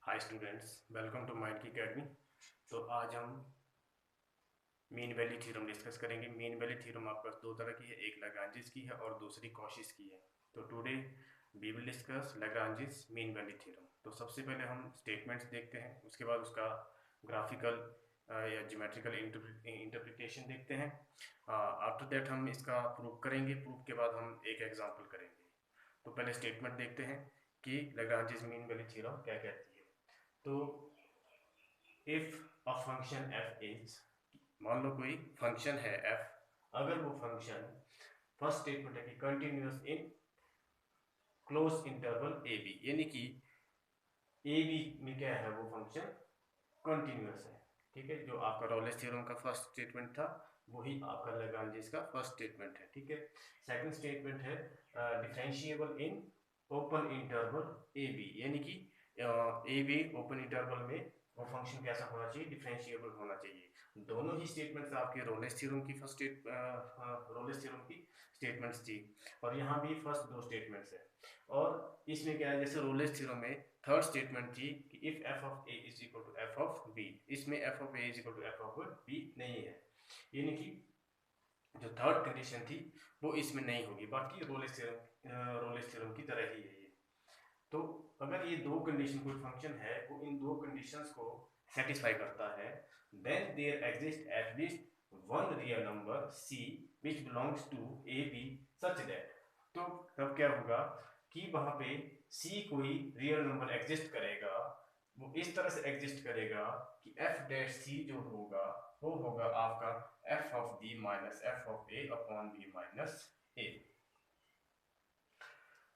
Hi students, welcome to mind की academy. तो आज हम मीन वैल्यू थ्योरम डिस्कस करेंगे। मीन वैल्यू थ्योरम आपके पास दो तरह की है, एक लैग्रांजेस की है और दूसरी कॉशीस की है। तो today we will discuss Lagrange's mean value theorem. तो सबसे पहले हम स्टेटमेंट्स देखते हैं, उसके बाद उसका ग्राफिकल या ज्योमेट्रिकल इंटरप्रिटेशन देखते हैं। आफ्टर दैट हम इसका प्रूव करेंगे। प्रूफ के बाद हम एक एग्जाम्पल करेंगे। तो पहले स्टेटमेंट देखते हैं कि लैग्रांजेस मीन वैल्यू थ्योरम क्या कहती है। तो if a function F is, मान लो कोई फंक्शन है एफ, अगर वो फंक्शन फर्स्ट स्टेटमेंट है कि continuous in close interval A B, यानी कि ए बी में क्या है, वो फंक्शन कंटिन्यूअस है। ठीक है, जो आपका रॉलेस थ्योरम का फर्स्ट स्टेटमेंट था वही आपका लैग्रांजेस का फर्स्ट स्टेटमेंट है। ठीक है, सेकंड स्टेटमेंट है differentiable in open interval A B, यानी कि ए बी ओपन इंटरवल में वो फंक्शन कैसा होना चाहिए, डिफरेंशिएबल होना चाहिए। दोनों ही स्टेटमेंट्स आपके रॉलेस थ्योरम की रॉलेस थ्योरम की स्टेटमेंट्स थी, और यहाँ भी फर्स्ट दो स्टेटमेंट्स है। और इसमें क्या है, जैसे रॉलेस थ्योरम में थर्ड स्टेटमेंट थी कि if F of A is equal to F of B, इसमें F of A is equal to F of B नहीं है, यानी कि जो थर्ड कंडीशन थी वो इसमें नहीं होगी। बाकी रोलेस थ्योरम की तरह ही है ये। तो अगर ये दो कंडीशन कोई फंक्शन है वो इन दो कंडीशंस को सेटिस्फाई करता है, then there exist at least one real number c which belongs to a b such that, तो तब क्या होगा कि वहां पे c कोई रियल नंबर एग्जिस्ट करेगा, वो इस तरह से एग्जिस्ट करेगा कि f डैश c जो होगा वो होगा आपका f of b minus f of a upon b minus a।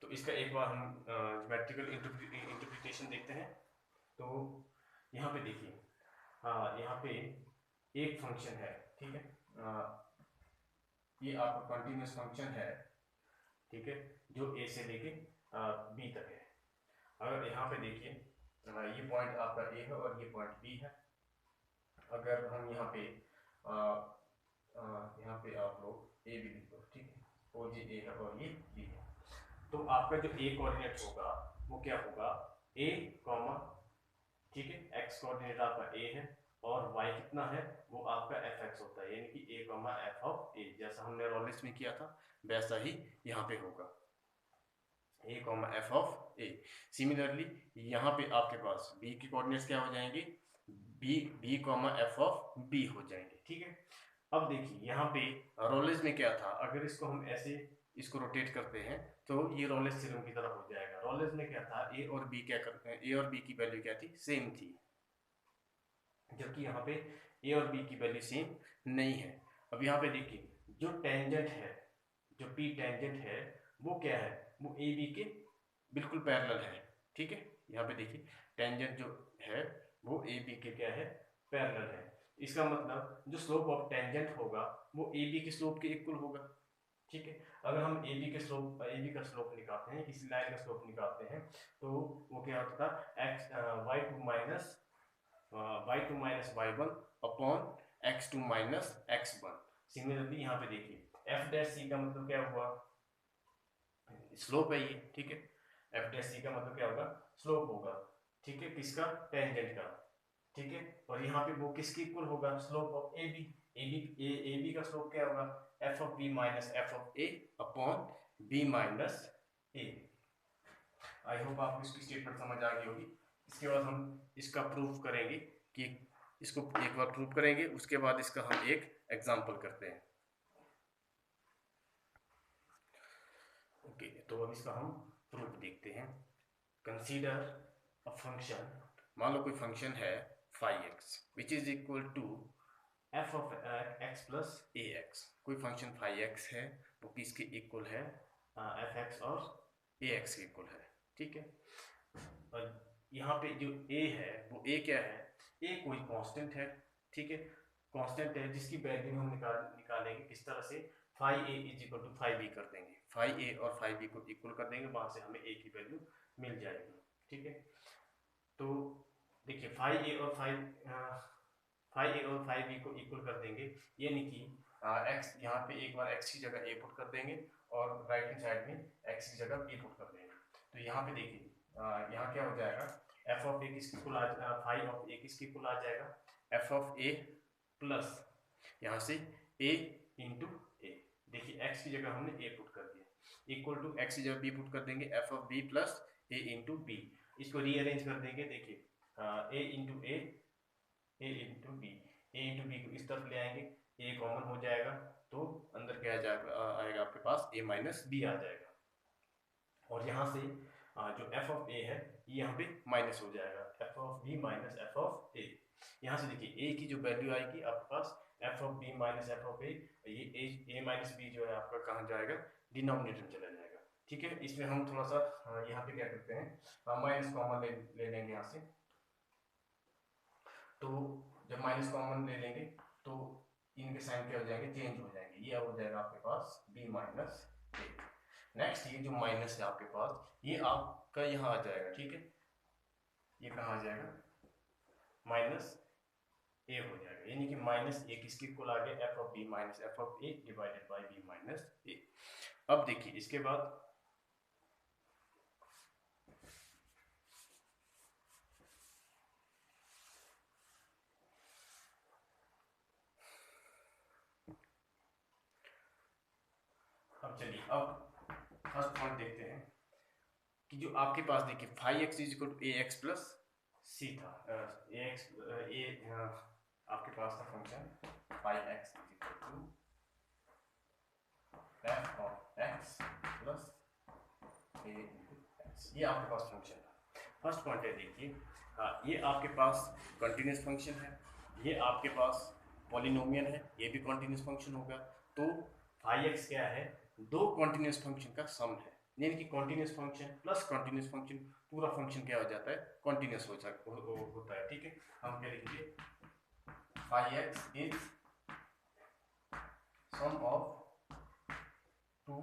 तो इसका एक बार हम ज्योमेट्रिकल इंटरप्रिटेशन देखते हैं। तो यहाँ पे देखिए, यहाँ पे एक फंक्शन है, ठीक है, ये आपका कंटिन्यूअस फंक्शन है, ठीक है, जो a से लेके b तक है। अगर यहाँ पे देखिए, ये पॉइंट आपका a है और ये पॉइंट b है। अगर हम यहाँ पे आप लोग a भी लिख दो, ठीक है, और ये a है और ये b है, तो आपका जो a कोऑर्डिनेट होगा वो क्या होगा, a कॉमा, ठीक है, x कोऑर्डिनेट आपका a है और y कितना है, वो आपका fx होता है, यानी कि a comma f of a, जैसा हमने रॉलेस में किया था वैसा ही यहाँ पे होगा, a comma f of a। Similarly यहाँ पे आपके पास b के कोऑर्डिनेट्स क्या हो जाएंगे, b comma f of b हो जाएंगे। ठीक है, अब देखिए यहाँ पे रॉलेस में क्या था, अगर इसको हम ऐसे इसको रोटेट करते हैं तो ये रॉलेस थ्योरम की तरह हो जाएगा। रॉलेस में क्या था, a और b क्या करते हैं, a और b की वैल्यू क्या थी, सेम थी, जबकि यहाँ पे a और b की वैल्यू सेम नहीं है। अब यहाँ पे देखिए जो टेंजेंट है, जो p टेंजेंट है वो क्या है, वो ए बी के बिल्कुल पैरेलल है। ठीक है, यहाँ पे देखिए टेंजेंट जो है वो ए बी के क्या है, पैरेलल है। इसका मतलब जो स्लोप ऑफ टेंजेंट होगा वो ए बी के स्लोप के इक्वल होगा। ठीक है, अगर हम ए बी का स्लोप निकालते हैं, किसी लाइन का स्लोप निकालते हैं, तो वो क्या होता है, X Y two minus Y one upon X two minus X one. Similarly यहाँ पे देखिए एफ डैश सी का मतलब क्या हुआ, स्लोप है ये। ठीक है, एफ डैश सी का मतलब क्या होगा, स्लोप होगा, ठीक है, किसका, टेंजेंट का। ठीक है, और यहाँ पे वो किसके इक्वल होगा, slope of A B. A B का स्लोप क्या होगा, F of B minus F of A upon B minus A. I hope आपको इसकी स्टेटमेंट समझ आ गई होगी। इसके बाद हम इसका प्रूफ करेंगे कि इसको एक बार प्रूफ करेंगे, उसके बाद इसका हम एक एग्जांपल करते हैं। ओके, तो अब इसका हम प्रूफ देखते हैं। कंसीडर अ फंक्शन, मान लो कोई फंक्शन है phi X which is equal to F of X plus A X. कोई फंक्शन फाई एक्स है वो किसके इक्वल है, एफ एक्स और ए एक्स के इक्वल है। ठीक है, और यहाँ पे जो a है वो a क्या है, a कोई कांस्टेंट है। ठीक है, कांस्टेंट है जिसकी वैल्यू हम निकालेंगे किस तरह से, phi a is equal to phi b कर देंगे, फाई a और फाई b को इक्वल कर देंगे, वहां से हमें a की वैल्यू मिल जाएगी। ठीक है, तो देखिए फाई a और फाई b को इक्वल कर देंगे, यानी कि x यहाँ पे एक बार x की जगह a पुट कर देंगे और राइट हैंड साइड में x की जगह b पुट कर देंगे। तो यहाँ पे देखिए यहाँ क्या हो जाएगा, एफ ऑफ ए किसकी कुल फाई ऑफ ए किसकी कुल आ जाएगा, एफ ऑफ ए प्लस यहाँ से ए इंटू ए। देखिए एक्स की जगह हमने ए पुट कर दिया, इक्वल टू एक्स की जगह बी पुट कर देंगे, F of B plus A into B. इसको रीअरेंज कर देंगे, देखिए A into A into B, A into B को इस तरफ ले आएंगे, ए कॉमन हो जाएगा तो अंदर क्या आएगा आपके पास ए माइनस बी आ जाएगा। और यहाँ से जो एफ ऑफ ए है ये यहाँ पे माइनस हो जाएगा, F of B minus F of A. यहाँ से देखिए ए की जो वैल्यू आएगी आपके पास F of B minus F of A, ये ए माइनस बी जो है आपका कहाँ जाएगा, डिनोमिनेटर में चला जाएगा। ठीक है, इसमें हम थोड़ा सा यहाँ पे क्या करते हैं, माइनस कॉमन ले लेंगे यहाँ से। तो जब माइनस कॉमन ले लेंगे तो इनके साइन क्या हो जाएंगे, चेंज हो जाएंगे, ये हो जाएगा आपके पास b माइनस ए। नेक्स्ट ये जो माइनस है आपके पास ये आपका यहाँ आ जाएगा, ठीक है, ये कहाँ आ जाएगा, माइनस ए हो जाएगा, यानी कि माइनस ए किसकी कुल आ गया, F of B minus F of A divided by B minus A. अब देखिए इसके बाद चलिए अब फर्स्ट पॉइंट देखते हैं कि जो आपके पास देखिए five X is equal to A X plus C था, ए एक्स आपके पास था function five X is equal to F of X plus A into X, ये आपके पास फंक्शन था। फर्स्ट पॉइंट है देखिए, ये आपके पास कंटिन्यूस फंक्शन है, ये आपके पास पॉलिनोमियल है, ये भी कंटिन्यूस फंक्शन होगा। तो फाइव एक्स क्या है, दो कंटिन्यूस फंक्शन का सम है, यानी कि continuous function plus continuous function, पूरा फंक्शन क्या हो जाता है, कंटिन्यूस होता है। ठीक है, हम क्या लिखेंगे, five X is sum of two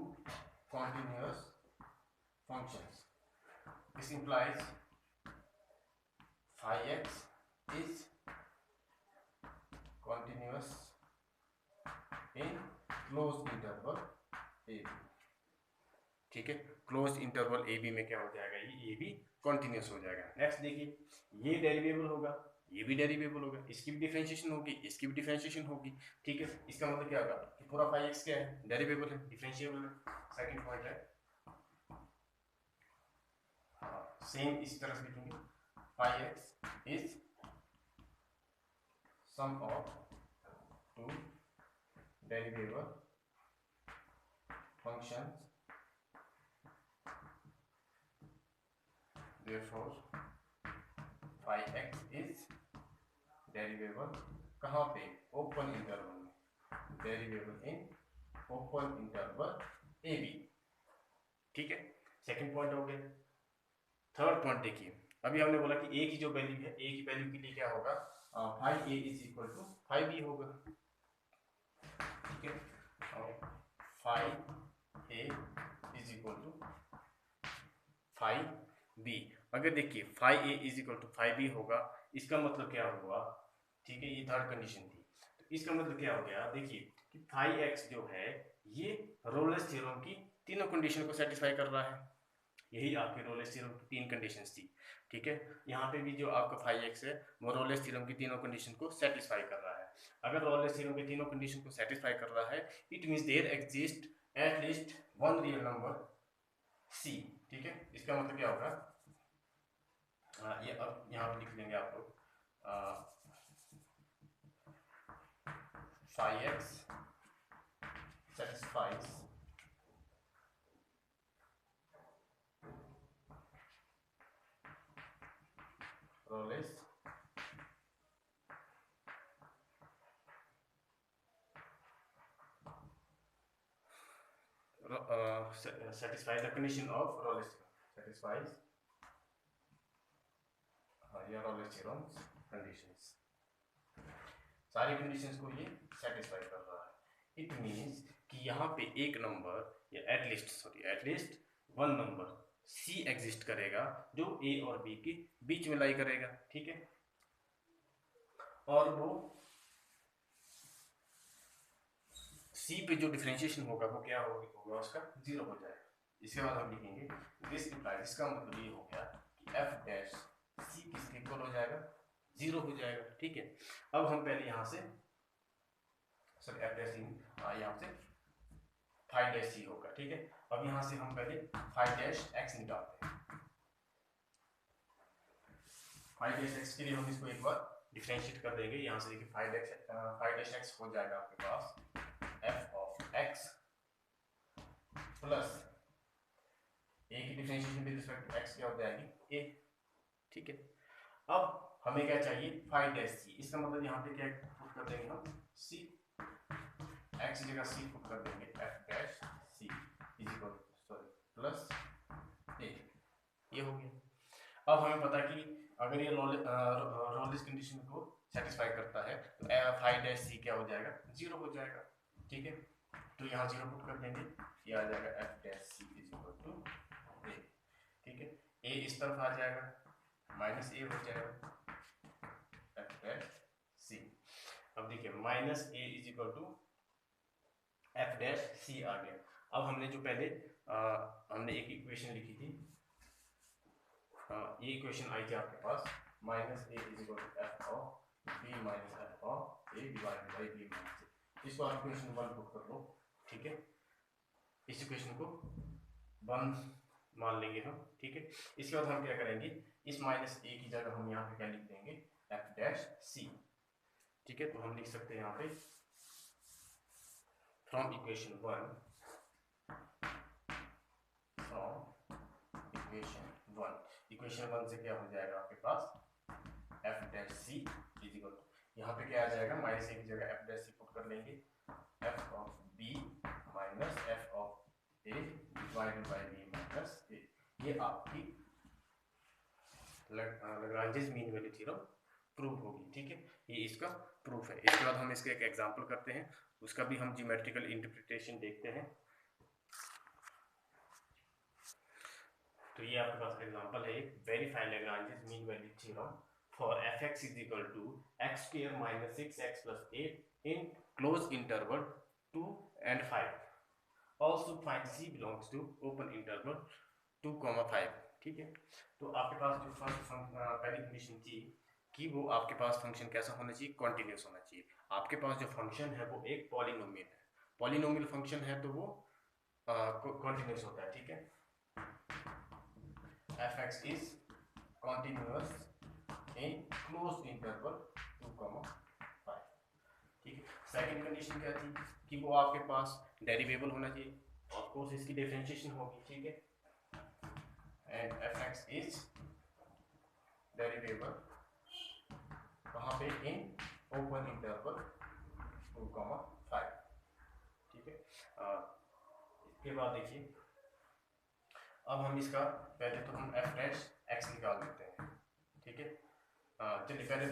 continuous functions. This implies five X is continuous in close interval A B. ठीक है, क्लोज इंटरवल ए बी में क्या हो जाएगा, ये ए बी कंटिन्यूस हो जाएगा। नेक्स्ट देखिए ये डेरिवेबल होगा, ये भी डेरिवेबल होगा, इसकी भी डिफरेंशिएशन होगी, इसकी भी डिफरेंशिएशन होगी। ठीक है, इसका मतलब क्या होगा कि पूरा फाइव एक्स क्या है, डेरिवेबल है, डिफरेंशिएबल है। सेकंड पॉइंट है, हाँ सेम इस तरह से लिखेंगे, five X is sum of two derivable functions, therefore phi x is derivable कहाँ पे, ओपन इंटरवल में, derivable in open interval A B. ठीक है, सेकंड पॉइंट हो गया। थर्ड पॉइंट देखिए, अभी हमने बोला कि ए की जो वैल्यू है, ए की वैल्यू के लिए क्या होगा, five A is equal to five B होगा। ठीक है, five A is equal to five B. अगर देखिए five A is equal to five B होगा, इसका मतलब क्या हुआ, ठीक है, ये थर्ड कंडीशन थी, तो इसका मतलब क्या हो गया, देखिए कि फाइव एक्स जो है ये रोलेस थ्योरम की तीनों कंडीशन को सेटिस्फाई कर रहा है। यही आपके रोलेस थ्योरम की तीन कंडीशंस थी। ठीक है, यहाँ पे भी जो आपका फाइव एक्स है वो रोलेस थ्योरम की तीनों कंडीशन को सेटिस्फाई कर रहा है। अगर रोलेस थ्योरम की तीनों कंडीशन को सेटिस्फाई कर रहा है, it means there exist at least one real number c। ठीक है, इसका मतलब क्या होगा, ये अब यहाँ पर लिख लेंगे आप लोग, five x satisfies Rolle's satisfy the condition of Rolle's satisfies या Rolle's theorem's conditions, सारी कंडीशंस को ये सेटिस्फाई कर रहा है। इट मींस कि यहाँ पे एक नंबर या at least one number c exist करेगा जो a और b के बीच में लाई करेगा। ठीक है, और वो c पे जो डिफरेंशिएशन होगा वो क्या होगा उसका जीरो हो जाएगा। इसके बाद हम लिखेंगे दिस इंप्लाइज, इसका मतलब ये हो गया कि f डैश c 0 हो जाएगा। ठीक है, अब हम पहले यहाँ से सॉरी एफ डैश यहाँ से 5 डैश सी होगा। ठीक है, अब यहाँ से हम पहले 5 डैश एक्स निकालते हैं। 5 डैश एक्स के लिए हम इसको एक बार डिफरेंशिएट कर देंगे। यहाँ से देखिए 5 डैश एक्स हो जाएगा आपके पास F of X plus A की differentiation with respect to X क्या हो जाएगी ए। ठीक है, अब हमें क्या चाहिए 5 डैश सी। इसका मतलब यहाँ पे क्या पुट कर देंगे हम सी, एक्स जगह सी पुट कर देंगे F dash C is equal sorry plus A. ये हो गया। अब हमें पता कि अगर ये रोलिस कंडीशन को सेटिस्फाई करता है तो 5 डैश सी क्या हो जाएगा 0 हो जाएगा। ठीक है, तो यहाँ 0 पुट कर देंगे, ये आ जाएगा F dash C is equal to A. ठीक है, ए इस तरफ आ जाएगा माइनस ए हो जाएगा एफ डैश सी। अब देखिए minus A is equal to F dash C आ गया। अब हमने जो पहले हमने एक इक्वेशन लिखी थी, ये इक्वेशन आई थी आपके पास minus A is equal to F of B minus F of A divided by B minus A. इसको आप इक्वेशन 1 पुट कर लो। ठीक है, इस इक्वेशन को 1 मान लेंगे हम। ठीक है, इसके बाद हम क्या करेंगे, इस माइनस ए की जगह हम यहाँ पे क्या लिख देंगे एफ डैश सी। ठीक है, तो हम लिख सकते हैं यहाँ पे फ्रॉम इक्वेशन 1 इक्वेशन 1 से क्या हो जाएगा आपके पास F dash C is equal to यहाँ पे क्या आ जाएगा माइनस ए की जगह एफ डैश सी पुट कर लेंगे F of B minus F of A divided by B minus A. ये आपकी Lagrange's mean value theorem prove होगी। ठीक है, ये इसका प्रूफ है। इसके बाद हम इसके एक एग्जांपल करते हैं, उसका भी हम ज्योमेट्रिकल इंटरप्रिटेशन देखते हैं। तो ये आपके पास एग्जांपल है, verify Lagrange's mean value theorem for fx is equal to X square minus 6x plus 8 in close interval 2 and 5। Also find c belongs to open interval 2, 5। ठीक है, तो आपके पास जो फर्स्ट पहली कंडीशन थी कि वो आपके पास फंक्शन कैसा होना चाहिए, कॉन्टिन्यूस होना चाहिए। आपके पास जो फंक्शन है वो एक पॉलिनोमियल है, पॉलिनोमियल फंक्शन है तो वो कॉन्टिन्यूस होता है। ठीक है, fx is continuous in closed interval 2, 5। ठीक है, सेकंड कंडीशन क्या थी कि वो आपके पास डेरिवेबल होना चाहिए, ऑफ कोर्स इसकी डिफरेंशिएशन होगी। ठीक है, एंड fx is डेरिवेबल कहाँ पे इन ओपन इंटरवल 2, 5। ठीक है, इसके बाद देखिए अब हम इसका पहले तो हम एफ डैश एक्स निकाल देते हैं। ठीक है, चलिए पहले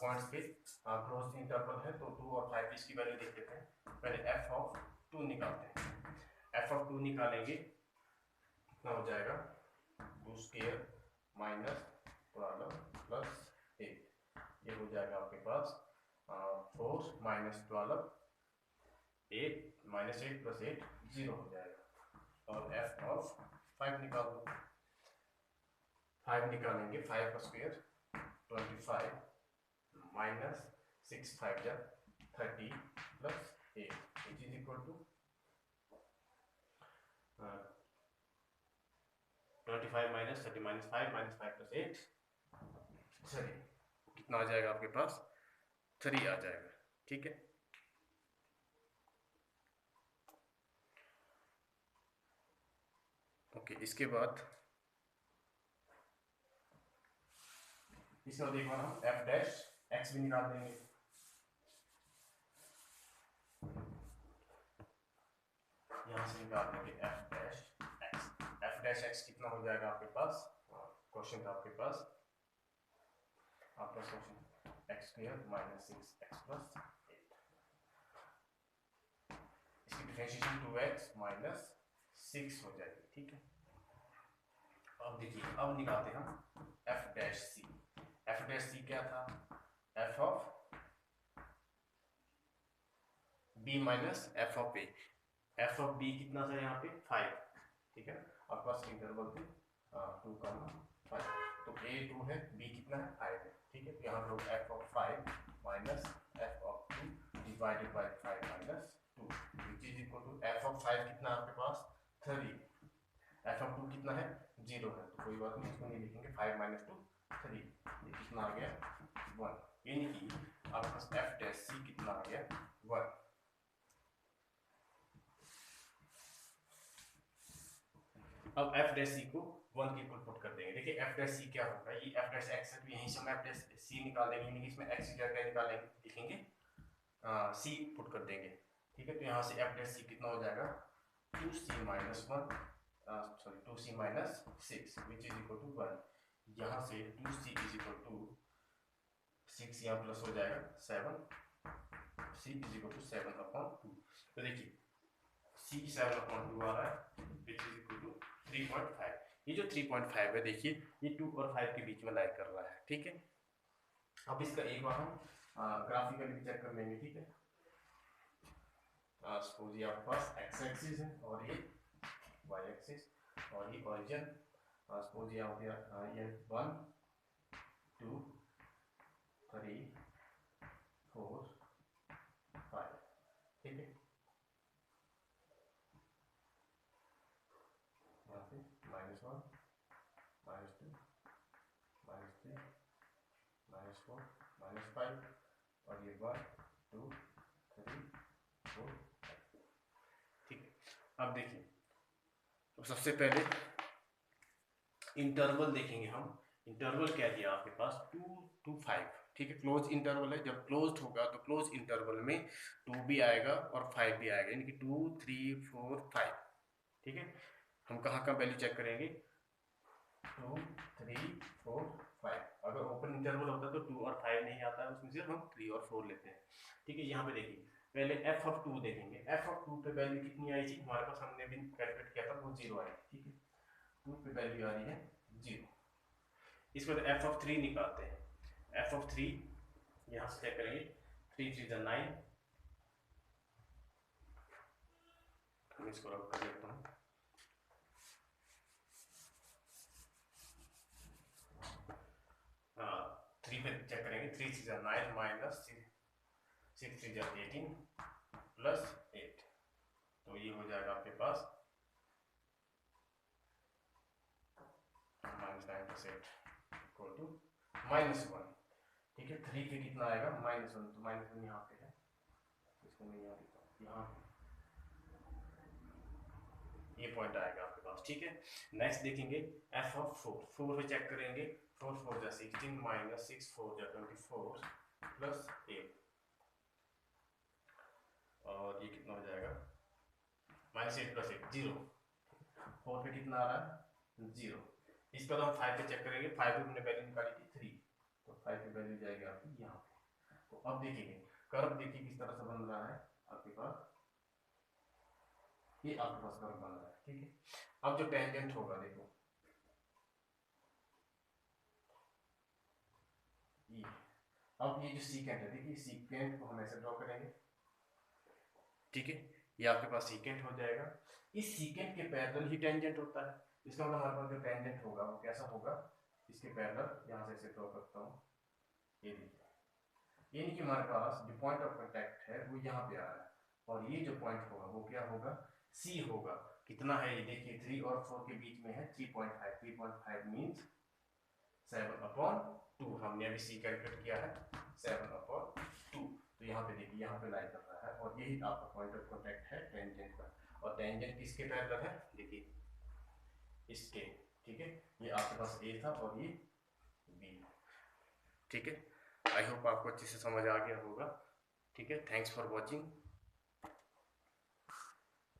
पॉइंट्स पे क्लोज इंटरवल है तो 2 और 5 इसकी वैल्यू देख लेते हैं। पहले एफ ऑफ 2 निकालते हैं। एफ ऑफ 2 निकालेंगे कितना हो जाएगा 2 स्क्वायर माइनस 12 प्लस 8। ये हो जाएगा आपके पास 4 माइनस 12 8 माइनस 8 प्लस 8 0 हो जाएगा। और एफ ऑफ 5 निकाल दो। 5 निकालेंगे 5 का स्क्वायर 25 माइनस 6 5 जा 30 plus 8 which is equal to 25 minus 30 minus 5 minus 5 plus 8 sorry कितना आ जाएगा आपके पास 3 आ जाएगा। ठीक है, ओके, इसके बाद इसमें एक बार हम एफ डैश एक्स भी निकाल देंगे। यहाँ से निकाल देंगे F dash x. F dash x कितना हो जाएगा आपके पास, क्वेश्चन था आपके पास आपका question x square minus 6x plus 8। इसकी डिफरेंशिएशन 2x माइनस 6 हो जाएगी। ठीक है, अब देखिए अब निकालते हैं हम F dash C. F dash C क्या था F of B minus F of A. F of B कितना था यहाँ पे 5। ठीक है, आपके पास इंटरवल पे 2, 5 तो ए 2 है बी कितना है 5 है। ठीक है, तो यहाँ पे F of 5 minus F of 2 divided by 5 minus 2 which is equal to F of 5 कितना आपके पास 3, एफ ऑफ 2 कितना है 0 है, तो कोई बात नहीं, इसको नहीं लिखेंगे, 5 माइनस 2 3, ये कितना आ गया 1, यानी कि आपके पास एफ डैश सी कितना आ गया 1। अब एफ डैश सी को 1 के इक्वल पुट कर देंगे। देखिए एफ डैश सी क्या होगा, ये एफ डैश एक्स है, तो यहीं से हम एफ डैश सी निकाल देंगे, यानी कि इसमें एक्स की जगह निकालेंगे, लिखेंगे सी पुट कर देंगे। ठीक है, तो यहाँ से एफ डैश सी कितना हो जाएगा 2c minus 1 sorry 2c minus 6 which is equal to 1। यहाँ से 2c इज इक्वल टू 6 यहाँ प्लस हो जाएगा 7, c इज इक्वल टू 7/2। तो देखिए c 7/2 आ रहा है विच इज इक्वल टू 3.5। ये जो 3.5 है देखिए ये 2 और 5 के बीच में लाइक कर रहा है। ठीक है, अब इसका एक बार हम ग्राफिकली चेक कर लेंगे। ठीक है, सपोज ये आपके पास एक्स एक्सिस है और ये वाई एक्सिस और ये ओरिजिन, सपोज ये हो गया ये 1 2 3 4 5। ठीक है, यहाँ पे -1 -2 -3 -4 -5 और ये 1 2 3 4 5। ठीक है, अब देखिए तो सबसे पहले इंटरवल देखेंगे हम। इंटरवल क्या दिया आपके पास 2 to 5। ठीक है, क्लोज इंटरवल है, जब क्लोज्ड होगा तो क्लोज इंटरवल में 2 भी आएगा और 5 भी आएगा, यानी कि 2 3 4 5। ठीक है, हम कहाँ वैल्यू चेक करेंगे 2 3 4 5। अगर ओपन इंटरवल होता तो 2 और 5 नहीं आता है, उसमें सिर्फ हम 3 और 4 लेते हैं। ठीक है, यहाँ पे देखिए पहले एफ ऑफ 2 देखेंगे, एफ ऑफ 2 पे वैल्यू कितनी आई थी हमारे पास, हमने भी कैलकुलेट किया था, वो 0 आई। ठीक है, 2 पे वैल्यू आ रही है 0। इसके बाद एफ ऑफ 3 निकालते हैं, एफ ऑफ 3 यहाँ से चेक करेंगे 3 3 9। हम इसको रब कर देता हूँ, हाँ 3 पे चेक करेंगे, 3 3 9 माइनस 6 3 18 प्लस 8, तो ये हो जाएगा आपके पास -9 + 8 इक्वल टू -1। ठीक है, 3 पे कितना आएगा -1, तो -1 यहाँ पे है, इसको मैं यहाँ देता हूँ, यहाँ ये पॉइंट आएगा आपके पास। ठीक है, नेक्स्ट देखेंगे एफ ऑफ 4 पे चेक करेंगे, 4 4 जा 16 माइनस 6 4 जा 24 प्लस 8, और ये कितना हो जाएगा -8 + 8 0। 4 पे कितना आ रहा है 0। इसके बाद हम 5 पे चेक करेंगे, 5 पे हमने वैल्यू निकाली थी 3, तो 5 की वैल्यू जाएगी आपकी यहाँ पे। तो अब देखिए कर्व देखिए किस तरह से बन रहा है आपके पास, ये आपके पास कर्व बन रहा है। ठीक है, अब जो टेंजेंट होगा देखो ये, अब ये जो सीकेंट है देखिए, सीकेंट को हम ऐसे ड्रॉ करेंगे। ठीक है, ये आपके पास सीकेंट हो जाएगा, इस सीकेंट के पैरेलल ही टेंजेंट होता है, इसका मतलब हमारे पास जो टेंजेंट होगा वो कैसा होगा, इसके पैरेलल। यहाँ से ऐसे ड्रॉ करता हूँ, ये देखिए, यानी कि हमारे पास जो पॉइंट ऑफ कांटेक्ट है वो यहाँ पे आ रहा है, और ये जो पॉइंट होगा वो क्या होगा सी होगा। कितना है ये देखिए 3 और 4 के बीच में है 3.5, 3.5 मीन्स 7/2। हमने अभी सी कैलकुलेट किया है 7/2, तो यहाँ पे देखिए यहाँ पे लाई कर रहा है, और यही आपका पॉइंट ऑफ कांटेक्ट है टेंजेंट का, और टेंजेंट किसके पैरेलल है देखिए इसके। ठीक है, ये आपके पास ए था और ये बी। ठीक है, आई होप आपको अच्छे से समझ आ गया होगा। ठीक है, थैंक्स फॉर वॉचिंग।